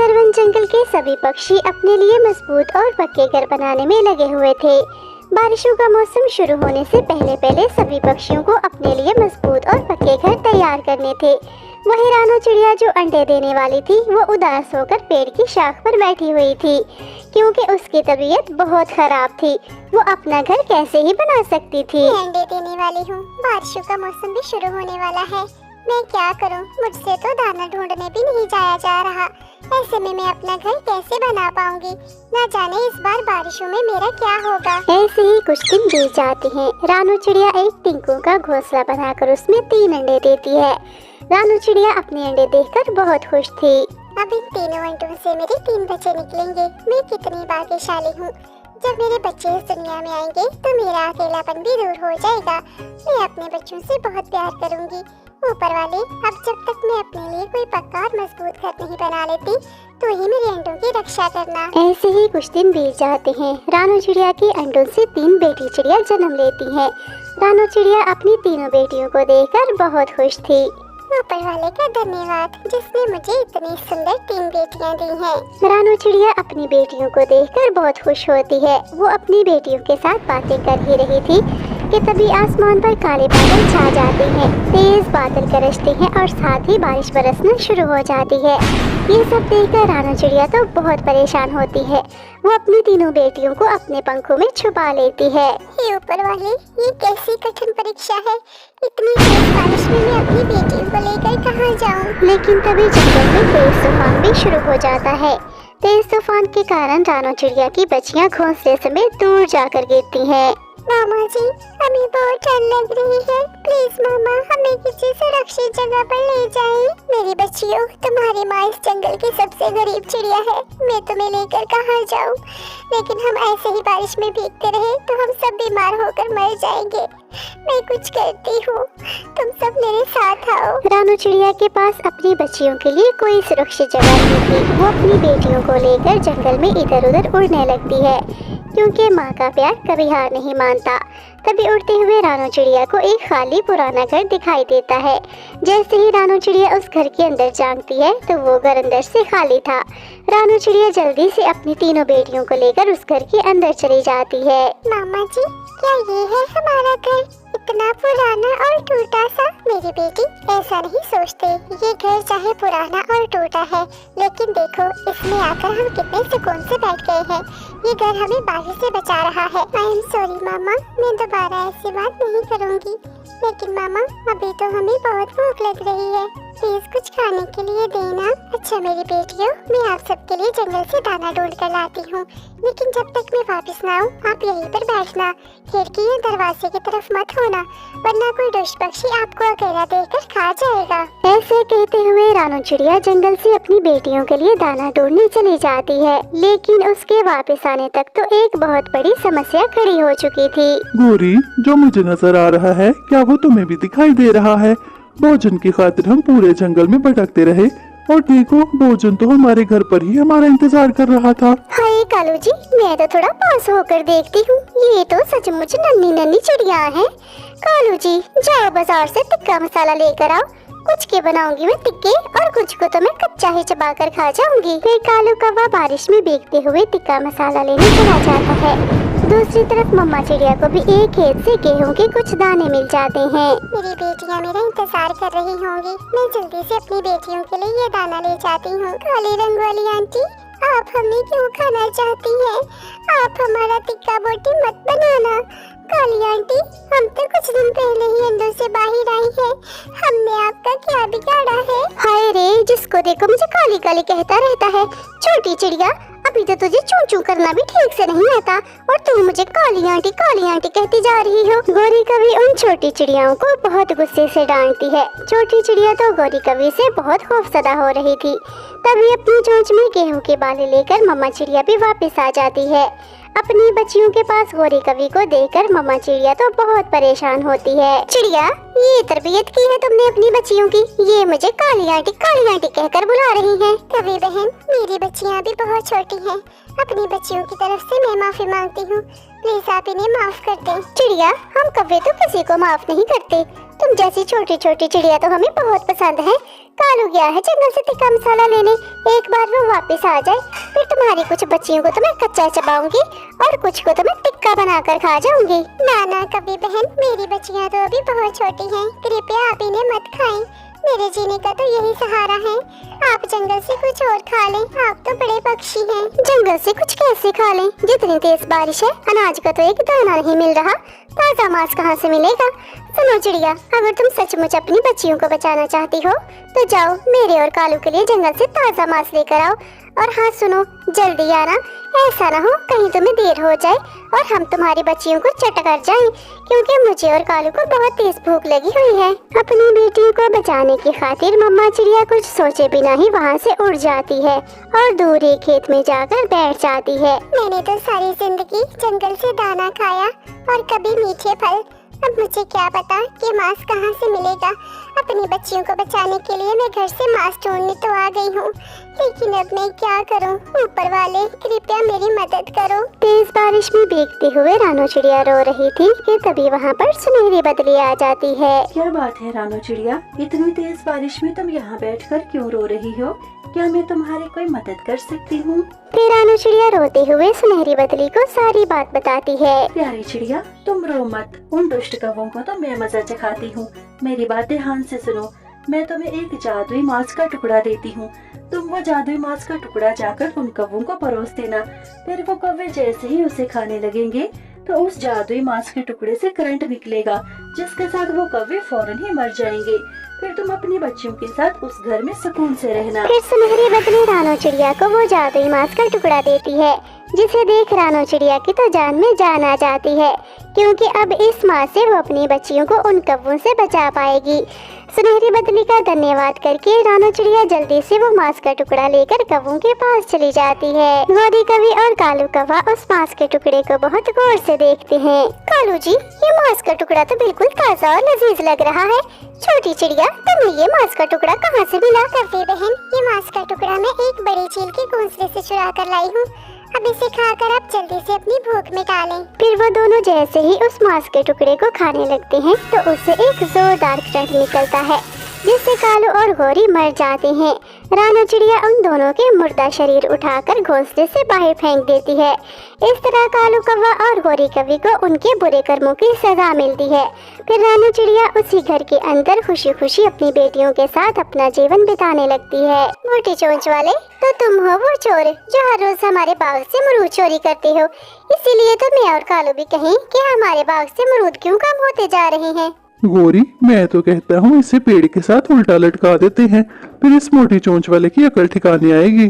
सुंदरवन जंगल के सभी पक्षी अपने लिए मजबूत और पक्के घर बनाने में लगे हुए थे। बारिशों का मौसम शुरू होने से पहले पहले सभी पक्षियों को अपने लिए मजबूत और पक्के घर तैयार करने थे। वही रानू चिड़िया जो अंडे देने वाली थी, वो उदास होकर पेड़ की शाख पर बैठी हुई थी, क्योंकि उसकी तबीयत बहुत खराब थी। वो अपना घर कैसे ही बना सकती थी। मैं अंडे देने वाली हूँ, बारिशों का मौसम भी शुरू होने वाला है। मैं क्या करूँ, मुझसे तो दाना ढूंढने भी नहीं जाया जा रहा। ऐसे में मैं अपना घर कैसे बना पाऊंगी? न जाने इस बार बारिशों में मेरा क्या होगा। ऐसे ही कुछ दिन बीत जाते हैं। रानू चिड़िया एक टिंकू का घोंसला बनाकर उसमें 3 अंडे देती है। रानू चिड़िया अपने अंडे देखकर बहुत खुश थी। अब इन तीनों अंडों से मेरे 3 बच्चे निकलेंगे। मैं कितनी भाग्यशाली हूँ। जब मेरे बच्चे इस दुनिया में आएंगे तो मेरा अकेलापन भी दूर हो जाएगा। मैं अपने बच्चों से बहुत प्यार करूँगी। ऊपर वाले, अब जब तक मैं अपने लिए कोई पक्का और मजबूत घर नहीं बना लेती, तो ही मेरे अंडों की रक्षा करना। ऐसे ही कुछ दिन बीत जाते हैं। रानू चिड़िया के अंडों से 3 बेटी चिड़िया जन्म लेती हैं। रानू चिड़िया अपनी तीनों बेटियों को देखकर बहुत खुश थी। ऊपर वाले का धन्यवाद, जिसने मुझे इतनी सुंदर 3 बेटियां दी हैं। रानू चिड़िया अपनी बेटियों को देखकर बहुत खुश होती है। वो अपनी बेटियों के साथ बातें कर ही रही थी कि तभी आसमान पर काले बादल छा जाते हैं। तेज बादल गरजते हैं और साथ ही बारिश बरसना शुरू हो जाती है। ये सब देखकर रानू चिड़िया तो बहुत परेशान होती है। वो अपनी तीनों बेटियों को अपने पंखों में छुपा लेती है। हे ऊपर वाले, ये कैसी कठिन परीक्षा है। इतनी तेज बारिश में मैं अपनी बेटियों को लेकर कहाँ जाऊँ? लेकिन तभी जंगल में तेज तूफान भी शुरू हो जाता है। तेज तूफान के कारण रानू चिड़िया की बच्चियां घोंसले समेत दूर जाकर गिरती हैं। मामा जी, हमें बहुत डर लग रही है। प्लीज मामा, हमें किसी सुरक्षित जगह पर ले जाएं। मेरी बच्चियों, तुम्हारी माँ इस जंगल की सबसे गरीब चिड़िया है। मैं तुम्हें लेकर कहाँ जाऊँ? लेकिन हम ऐसे ही बारिश में भीगते रहे तो हम सब बीमार होकर मर जाएंगे। मैं कुछ करती हूँ, तुम सब मेरे साथ आओ। रानू चिड़िया के पास अपनी बच्चियों के लिए कोई सुरक्षित जगह नहीं थी। वो अपनी बेटियों को लेकर जंगल में इधर उधर उड़ने लगती है, क्योंकि माँ का प्यार कभी हार नहीं मानता। तभी उड़ते हुए रानू चिड़िया को एक खाली पुराना घर दिखाई देता है। जैसे ही रानू चिड़िया उस घर के अंदर झांकती है तो वो घर अंदर से खाली था। रानू चिड़िया जल्दी से अपनी तीनों बेटियों को लेकर उस घर के अंदर चली जाती है। मामा जी, क्या ये है हमारा घर? इतना पुराना और टूटा सा। मेरी बेटी ऐसा नहीं सोचते। ये घर चाहे पुराना और टूटा है, लेकिन देखो इसमें आकर हम कितने सुकून से बैठ गए हैं। ये घर हमें बारिश से बचा रहा है। आई एम सॉरी मामा, मैं दोबारा ऐसी बात नहीं करूँगी। लेकिन मामा, अभी तो हमें बहुत भूख लग रही है। प्लीज कुछ खाने के लिए देना। अच्छा मेरी बेटियों, मैं आप सबके लिए जंगल से दाना ढूंढ कर लाती हूँ, लेकिन जब तक मैं वापस ना आऊँ आप यहीं पर बैठना। खिड़की या दरवाजे की तरफ मत होना, वरना कोई दुष्ट पक्षी आपको अकेला देखकर खा जाएगा। ऐसे कहते हुए रानू चिड़िया जंगल से अपनी बेटियों के लिए दाना ढूंढने चली जाती है, लेकिन उसके वापस आने तक तो एक बहुत बड़ी समस्या खड़ी हो चुकी थी। गोरी, जो मुझे नजर आ रहा है, क्या वो तुम्हें भी दिखाई दे रहा है? भोजन की खातिर हम पूरे जंगल में भटकते रहे और देखो, भोजन तो हमारे घर पर ही हमारा इंतजार कर रहा था। हाय कालू जी, मैं तो थोड़ा पास होकर देखती हूँ। ये तो सचमुच नन्ही नन्ही चिड़िया हैं। कालू जी, जाओ बाजार से टिक्का मसाला लेकर आओ। कुछ के बनाऊंगी मैं टिक्के और कुछ को तो मैं कच्चा ही चबा कर खा जाऊंगी। फिर कालू कौवा बारिश में भीगते हुए टिक्का मसाला लेने चला जाता है। दूसरी तरफ मम्मा चिड़िया को भी एक खेत से गेहूं के कुछ दाने मिल जाते हैं। मेरी बेटियां मेरा इंतजार कर रही होंगी। मैं जल्दी से अपनी बेटियों के लिए ये दाना ले जाती हूँ। काली रंग वाली आंटी, आप हमें क्यों खाना चाहती हैं? आप हमारा टिक्का बोटी मत बनाना। काली आंटी, हम तो कुछ दिन पहले ही अंदर से बाहर आई हैं। हमने आपका क्या बिगाड़ा है? हाय रे, जिसको देखो मुझे काली काली कहता रहता है। छोटी चिड़िया, अभी तो तुझे चूं चूं करना भी ठीक से नहीं आता और तू मुझे काली आंटी कहती जा रही हो। गौरी कवि उन छोटी चिड़ियाओं को बहुत गुस्से से डांटती है। छोटी चिड़िया तो गौरी कवि से बहुत खौफजदा हो रही थी। तभी अपनी चोंच में गेहूं के बाले लेकर मम्मा चिड़िया भी वापस आ जाती है। अपनी बच्चियों के पास गौरी कवि को देखकर मम्मा चिड़िया तो बहुत परेशान होती है। चिड़िया, ये तरबियत की है तुमने अपनी बच्चियों की? ये मुझे काली आंटी कहकर बुला रही हैं। कवि बहन, मेरी बच्चियाँ भी बहुत छोटी हैं। अपनी बच्चियों की तरफ से मैं माफी मांगती हूँ। प्लीज आप इन्हें माफ कर दें। चिड़िया, हम कव्वे तो किसी को माफ नहीं करते। तुम जैसी छोटी छोटी चिड़िया तो हमें बहुत पसंद है। कालू गया है जंगल से टिक्का मसाला लेने, एक बार वो वापस आ जाए फिर तुम्हारी कुछ बच्चियों को तो मैं कच्चा चबाऊंगी और कुछ को तो मैं टिक्का बनाकर खा जाऊंगी। ना कवि बहन, मेरी बच्चियाँ तो अभी बहुत छोटी हैं। कृपया आप इन्हें मत खाएं। मेरे जीने का तो यही सहारा है। आप जंगल से कुछ और खा लें, आप तो बड़े पक्षी हैं। जंगल से कुछ कैसे खा लें? जितनी तेज बारिश है, अनाज का तो एक दाना नहीं मिल रहा, ताजा मांस कहाँ से मिलेगा? सुनो चिड़िया, अगर तुम सचमुच अपनी बच्चियों को बचाना चाहती हो तो जाओ मेरे और कालू के लिए जंगल से ताजा मांस लेकर आओ। और हाँ सुनो, जल्दी आना, ऐसा ना हो कहीं तुम्हें देर हो जाए और हम तुम्हारी बच्चियों को चट कर जाएं, क्योंकि मुझे और कालू को बहुत तेज भूख लगी हुई है। अपनी बेटियों को बचाने की खातिर मम्मा चिड़िया कुछ सोचे बिना ही वहाँ से उड़ जाती है और दूर एक खेत में जाकर बैठ जाती है। मैंने तो सारी जिंदगी जंगल से दाना खाया और कभी मीठे फल। अब मुझे क्या पता कि मांस कहाँ से मिलेगा। अपनी बच्चियों को बचाने के लिए मैं घर से मांस ढूंढने तो आ गई हूँ, लेकिन अब मैं क्या करूँ? ऊपर वाले कृपया मेरी मदद करो। तेज बारिश में भीगते हुए रानो चिड़िया रो रही थी कि तभी वहाँ पर सुनहरी बदली आ जाती है। क्या बात है रानो चिड़िया, इतनी तेज बारिश में तुम यहाँ बैठकर क्यों रो रही हो? क्या मैं तुम्हारी कोई मदद कर सकती हूँ? फिर रानो चिड़िया रोते हुए सुनहरी बदली को सारी बात बताती है। प्यारी चिड़िया, तुम रो मत। उन दुष्ट कौवों को तो मैं मजा चखाती हूँ। मेरी बात ध्यान से सुनो। मैं तुम्हें एक जादुई मांस का टुकड़ा देती हूँ। तुम वो जादुई मांस का टुकड़ा जाकर उन कौवों को परोस देना। फिर वो कौवे जैसे ही उसे खाने लगेंगे तो उस जादुई मांस के टुकड़े से करंट निकलेगा, जिसके साथ वो कौवे फौरन ही मर जाएंगे। फिर तुम अपनी बच्चियों के साथ उस घर में सुकून से रहना। फिर सुनहरी बदली रानो चिड़िया को वो जादुई मांस का टुकड़ा देती है, जिसे देख रानो चिड़िया की तो जान में जान आ जाती है, क्योंकि अब इस मांस से वो अपनी बच्चियों को उन कौवों से बचा पाएगी। सुनहरी बदली का धन्यवाद करके रानो चिड़िया जल्दी से वो मांस का टुकड़ा लेकर कौवों के पास चली जाती है। गौरी कवि और कालू कौवा उस मांस के टुकड़े को बहुत गौर से देखते हैं। कालू जी, ये मांस का टुकड़ा तो बिल्कुल ताजा और लजीज लग रहा है। छोटी चिड़िया, तुम्हें ये मांस का टुकड़ा कहाँ से मिला? कव्वे बहन, ये मांस का टुकड़ा मैं एक बड़ी चील के घोंसले से चुरा कर लाई हूँ। अब इसे खाकर आप जल्दी से अपनी भूख मिटा लें। फिर वो दोनों जैसे ही उस मांस के टुकड़े को खाने लगते हैं तो उससे एक जोरदार करंट निकलता है, जिससे कालू और गौरी मर जाते हैं। रानो चिड़िया उन दोनों के मुर्दा शरीर उठाकर घोंसले से बाहर फेंक देती है। इस तरह कालू कौवा और गौरी कवि को उनके बुरे कर्मों की सजा मिलती है। फिर रानो चिड़िया उसी घर के अंदर खुशी खुशी अपनी बेटियों के साथ अपना जीवन बिताने लगती है। मोटी चोंच वाले, तो तुम हो वो चोर जो हर रोज हमारे बाग से अमरूद चोरी करते हो। इसीलिए तो मैं और कालू भी कहें कि हमारे बाग से अमरूद क्यों कम होते जा रहे हैं। गौरी, मैं तो कहता हूँ इसे पेड़ के साथ उल्टा लटका देते हैं, फिर इस मोटी चोंच वाले की अकल ठिकाने आएगी।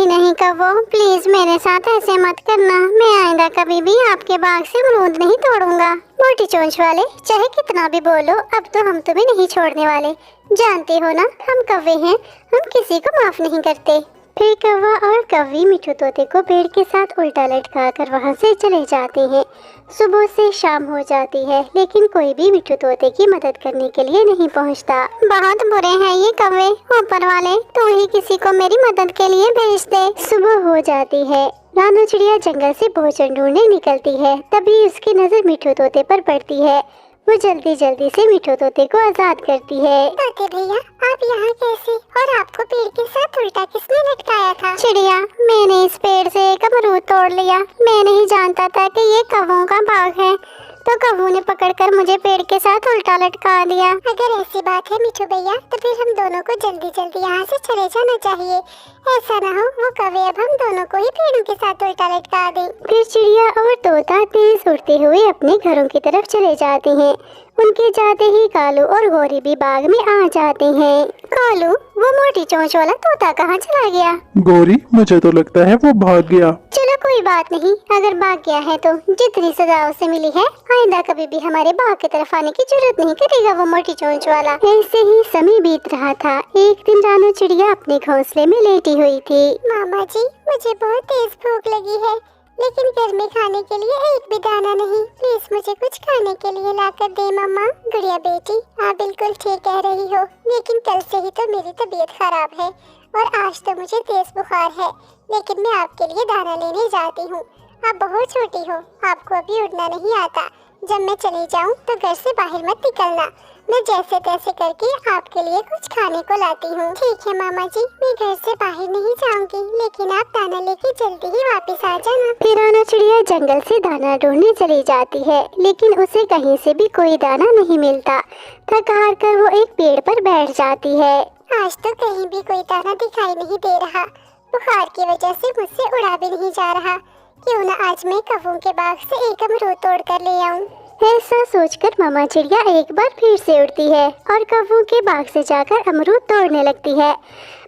नहीं कव्वो, प्लीज मेरे साथ ऐसे मत करना। मैं आइंदा कभी भी आपके बाग से अमरूद नहीं तोड़ूंगा। मोटी चोंच वाले, चाहे कितना भी बोलो, अब तो हम तुम्हें नहीं छोड़ने वाले। जानते हो ना, हम कव्वे हैं, हम किसी को माफ नहीं करते। फिर कौवा और कव्वी मिठू तोते को पेड़ के साथ उल्टा लटका कर वहाँ से चले जाते हैं। सुबह से शाम हो जाती है, लेकिन कोई भी मिठू तोते की मदद करने के लिए नहीं पहुँचता। बहुत बुरे हैं ये कौवे, ऊपर वाले तू ही किसी को मेरी मदद के लिए भेज दे। सुबह हो जाती है, रानो चिड़िया जंगल से भोजन ढूंढने निकलती है। तभी उसकी नजर मिठू तोते पर पड़ती है। वो जल्दी जल्दी से मिठू तोते को आजाद करती है। तोते भैया, आप यहाँ कैसे? और आपको पेड़ के साथ उल्टा किसने लटकाया था? चिड़िया, मैंने इस पेड़ से एक अमरूद तोड़ लिया। मैं नहीं जानता था कि ये कौवों का बाग है, तो कौवों ने पकड़कर मुझे पेड़ के साथ उल्टा लटका दिया। अगर ऐसी बात है मिठू भैया, तो फिर हम दोनों को जल्दी जल्दी यहाँ से चले जाना चाहिए। ऐसा ना हो वो कौवे अब हम दोनों को ही पेड़ों के साथ उल्टा लटका दें। फिर चिड़िया और तोता तेज उड़ते हुए अपने घरों की तरफ चले जाते हैं। उनके जाते ही कालू और गौरी भी बाग में आ जाते हैं। कालू, वो मोटी चोंच वाला तोता कहाँ चला गया? गौरी, मुझे तो लगता है वो भाग गया। चलो कोई बात नहीं, अगर भाग गया है तो जितनी सजा उसे मिली है, आइंदा कभी भी हमारे बाग की तरफ आने की जरूरत नहीं करेगा वो मोटी चोंच वाला। ऐसे ही समय बीत रहा था। एक दिन रानो चिड़िया अपने घोंसले में लेटी हुई थी। मामा जी, मुझे बहुत तेज भूख लगी है। लेकिन घर में खाने के लिए एक भी दाना नहीं। प्लीज मुझे कुछ खाने के लिए लाकर दे मम्मा। गुड़िया बेटी, आप बिल्कुल ठीक कह रही हो, लेकिन कल से ही तो मेरी तबीयत खराब है और आज तो मुझे तेज बुखार है। लेकिन मैं आपके लिए दाना लेने जाती हूँ। आप बहुत छोटी हो, आपको अभी उड़ना नहीं आता। जब मैं चली जाऊँ तो घर से बाहर मत निकलना। मैं जैसे तैसे करके आपके लिए कुछ खाने को लाती हूँ। ठीक है मामा जी, मैं घर से बाहर नहीं जाऊंगी, लेकिन आप दाना लेके जल्दी ही वापस आ जाना। फिर रानो चिड़िया जंगल से दाना ढूंढने चली जाती है, लेकिन उसे कहीं से भी कोई दाना नहीं मिलता। थक हार कर वो एक पेड़ पर बैठ जाती है। आज तो कहीं भी कोई दाना दिखाई नहीं दे रहा। बुखार की वजह से मुझसे उड़ा भी नहीं जा रहा। क्यों न आज मैं कौवों के बाग से एक अमरूद तोड़ कर ले आऊं। ऐसा सोचकर मामा चिड़िया एक बार फिर से उड़ती है और कौवों के बाग से जाकर अमरूद तोड़ने लगती है।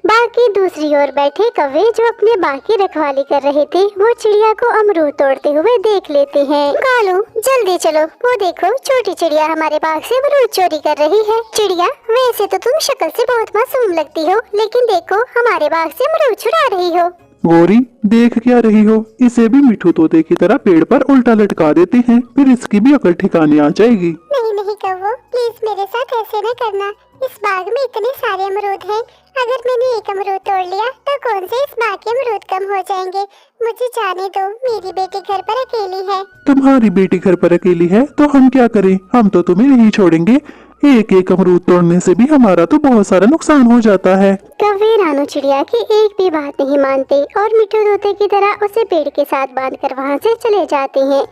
बाकी दूसरी ओर बैठे कौवे जो अपने बाग की रखवाली कर रहे थे, वो चिड़िया को अमरूद तोड़ते हुए देख लेते हैं। कालू, जल्दी चलो, वो देखो छोटी चिड़िया हमारे बाग से अमरूद चोरी कर रही है। चिड़िया, वैसे तो तुम शक्ल से बहुत मासूम लगती हो, लेकिन देखो हमारे बाग से अमरूद चुरा रही हो। गौरी, देख क्या रही हो? इसे भी मिठू तोते की तरह पेड़ पर उल्टा लटका देते हैं, फिर इसकी भी अकल ठिकाने आ जाएगी। नहीं नहीं कौवो, प्लीज मेरे साथ ऐसे न करना। इस बाग में इतने सारे अमरूद हैं। अगर मैंने एक अमरूद तोड़ लिया तो कौन से इस बाग के अमरूद कम हो जाएंगे। मुझे जाने दो, मेरी बेटी घर पर अकेली है। तुम्हारी बेटी घर पर अकेली है तो हम क्या करें? हम तो तुम्हें नहीं छोड़ेंगे। एक एक अमरूद तोड़ने से भी हमारा तो बहुत सारा नुकसान हो जाता है। कौवे रानो चिड़िया की एक भी बात नहीं मानते और मिठू तोते की तरह उसे पेड़ के साथ बांधकर वहाँ से चले जाते हैं।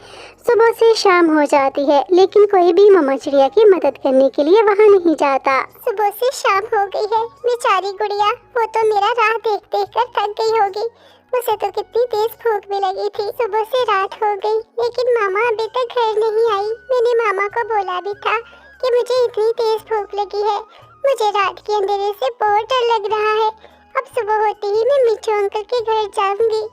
सुबह से शाम हो जाती है, लेकिन कोई भी मामा चिड़िया की मदद करने के लिए वहाँ नहीं जाता। सुबह से शाम हो गई है। बेचारी गुड़िया, वो तो मेरा राह देख देख कर थक गई होगी। उसे तो कितनी तेज भूख भी लगी थी। सुबह से रात हो गई, लेकिन मामा अभी तक घर नहीं आई। मैंने मामा को बोला भी था कि मुझे इतनी तेज भूख लगी है। मुझे रात के अंधेरे से बहुत डर लग रहा है। अब सुबह होते ही मैं मिठू अंकल के घर जाऊंगी।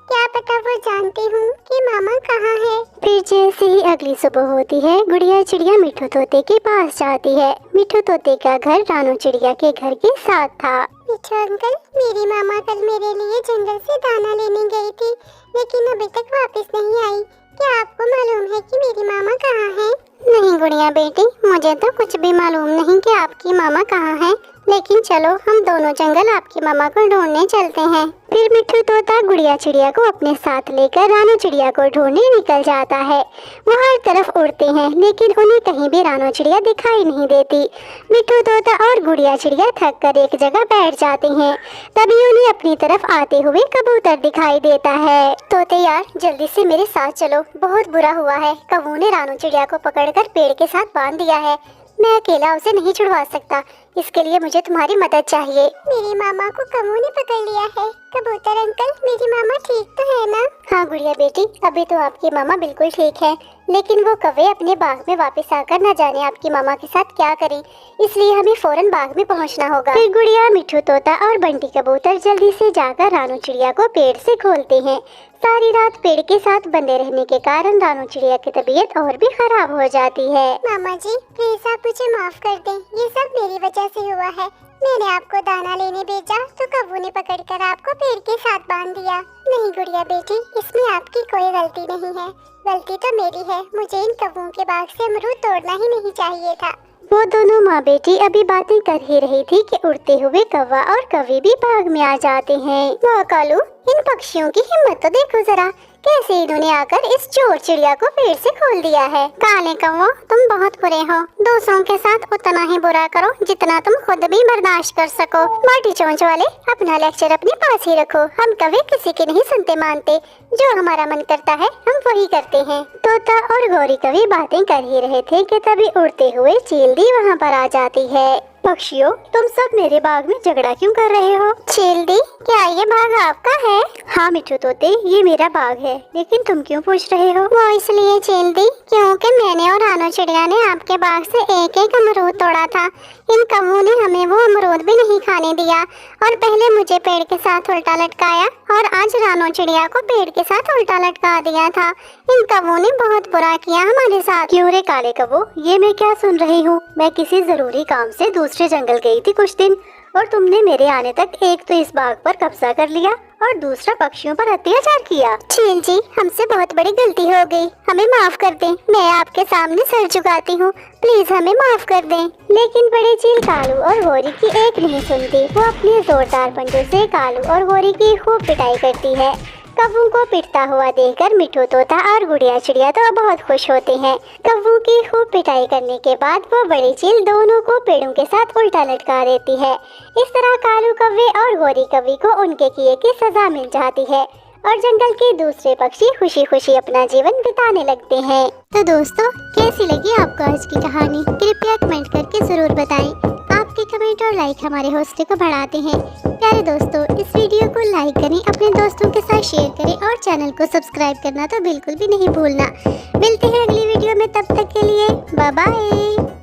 क्या पता वो जानती हूँ कि मामा कहाँ है। फिर जैसे ही अगली सुबह होती है, गुड़िया चिड़िया मिठू तोते के पास जाती है। मिठू तोते का घर रानो चिड़िया के घर के साथ था। मिठू अंकल, मेरी मामा कल मेरे लिए जंगल से दाना लेने गई थी, लेकिन अभी तक वापस नहीं आई। क्या आपको मालूम है कि मेरी मामा कहाँ है? नहीं गुड़िया बेटी, मुझे तो कुछ भी मालूम नहीं कि आपकी मामा कहाँ है, लेकिन चलो हम दोनों जंगल आपकी मामा को ढूंढने चलते हैं। फिर मिठू तोता गुड़िया चिड़िया को अपने साथ लेकर रानो चिड़िया को ढूंढने निकल जाता है। वो हर तरफ उड़ते हैं, लेकिन उन्हें कहीं भी रानो चिड़िया दिखाई नहीं देती। मिठू तोता और गुड़िया चिड़िया थक कर एक जगह बैठ जाते हैं। तभी उन्हें अपनी तरफ आते हुए कबूतर दिखाई देता है। तोते यार, जल्दी से मेरे साथ चलो, बहुत बुरा हुआ है। कौवों ने रानो चिड़िया को पकड़कर पेड़ के साथ बांध दिया है। मैं अकेला उसे नहीं छुड़वा सकता, इसके लिए मुझे तुम्हारी मदद चाहिए। मेरी मामा को कौवों ने पकड़ लिया है। कबूतर अंकल, मेरी मामा ठीक तो है ना? हाँ गुड़िया बेटी, अभी तो आपकी मामा बिल्कुल ठीक है, लेकिन वो कौवे अपने बाग में वापस आकर न जाने आपकी मामा के साथ क्या करें, इसलिए हमें फौरन बाग में पहुंचना होगा। फिर गुड़िया, मिठू तोता और बंटी कबूतर जल्दी से जाकर रानो चिड़िया को पेड़ से खोलते हैं। सारी रात पेड़ के साथ बंधे रहने के कारण रानो चिड़िया की तबीयत और भी खराब हो जाती है। मामा जी, प्लीज आप मुझे माफ कर दें, ये सब मेरी वजह से हुआ है। मैंने आपको दाना लेने भेजा तो कौवों ने पकड़कर आपको पेड़ के साथ बांध दिया। नहीं गुड़िया बेटी, इसमें आपकी कोई गलती नहीं है। गलती तो मेरी है। मुझे इन कौवों के बाग से अमरूद तोड़ना ही नहीं चाहिए था। वो दोनों माँ बेटी अभी बातें कर ही रही थी कि उड़ते हुए कौवा और कौवी भी बाग में आ जाते हैं। वाह कालू, इन पक्षियों की हिम्मत तो देखो जरा, कैसे इन्होंने आकर इस चोर चिड़िया को पेड़ से खोल दिया है। काले कौवो, तुम बहुत बुरे हो। दूसरों के साथ उतना ही बुरा करो जितना तुम खुद भी बर्दाश्त कर सको। मोटी चोंच वाले, अपना लेक्चर अपने पास ही रखो। हम कभी किसी की नहीं सुनते मानते, जो हमारा मन करता है हम वही करते हैं। तोता और गौरी कभी बातें कर ही रहे थे कि तभी उड़ते हुए चीलदी वहाँ पर आ जाती है। पक्षियों, तुम सब मेरे बाग में झगड़ा क्यों कर रहे हो? चीलदी, क्या ये बाग आपका है? हाँ मिठू तोते, ये मेरा बाग है, लेकिन तुम क्यों पूछ रहे हो? वो इसलिए चीलदी, क्योंकि मैंने और रानो चिड़िया ने आपके बाग से एक एक अमरूद तोड़ा था। इन कौवों ने हमें वो अमरूद भी नहीं खाने दिया और पहले मुझे पेड़ के साथ उल्टा लटकाया और आज रानो चिड़िया को पेड़ के साथ उल्टा लटका दिया था। इन कौवों ने बहुत बुरा किया हमारे साथ। क्यों रे काले कौवो, ये मैं क्या सुन रही हूँ? मैं किसी जरूरी काम से दूसरे जंगल गई थी कुछ दिन, और तुमने मेरे आने तक एक तो इस बाग पर कब्जा कर लिया और दूसरा पक्षियों पर अत्याचार किया। चील जी, हमसे बहुत बड़ी गलती हो गई, हमें माफ कर दें। मैं आपके सामने सर झुकाती हूँ, प्लीज हमें माफ कर दें। लेकिन बड़ी चील कालू और गोरी की एक नहीं सुनती। वो अपने जोरदार पंजों से कालू और गोरी की खूब पिटाई करती है। कव्वों को पिटता हुआ देखकर मिठू तोता और गुड़िया चिड़िया तो बहुत खुश होते हैं। कव्वों की खूब पिटाई करने के बाद वो बड़ी चील दोनों को पेड़ों के साथ उल्टा लटका देती है। इस तरह कालू कव्वे और गोरी कव्वी को उनके किए की सजा मिल जाती है और जंगल के दूसरे पक्षी खुशी खुशी अपना जीवन बिताने लगते हैं। तो दोस्तों, कैसी लगी आपको आज की कहानी? कृपया कमेंट करके जरूर बताएं। आपके कमेंट और लाइक हमारे हौसले को बढ़ाते हैं। प्यारे दोस्तों, इस वीडियो को लाइक करें, अपने दोस्तों के साथ शेयर करें और चैनल को सब्सक्राइब करना तो बिल्कुल भी नहीं भूलना। मिलते हैं अगली वीडियो में, तब तक के लिए बाय बाय।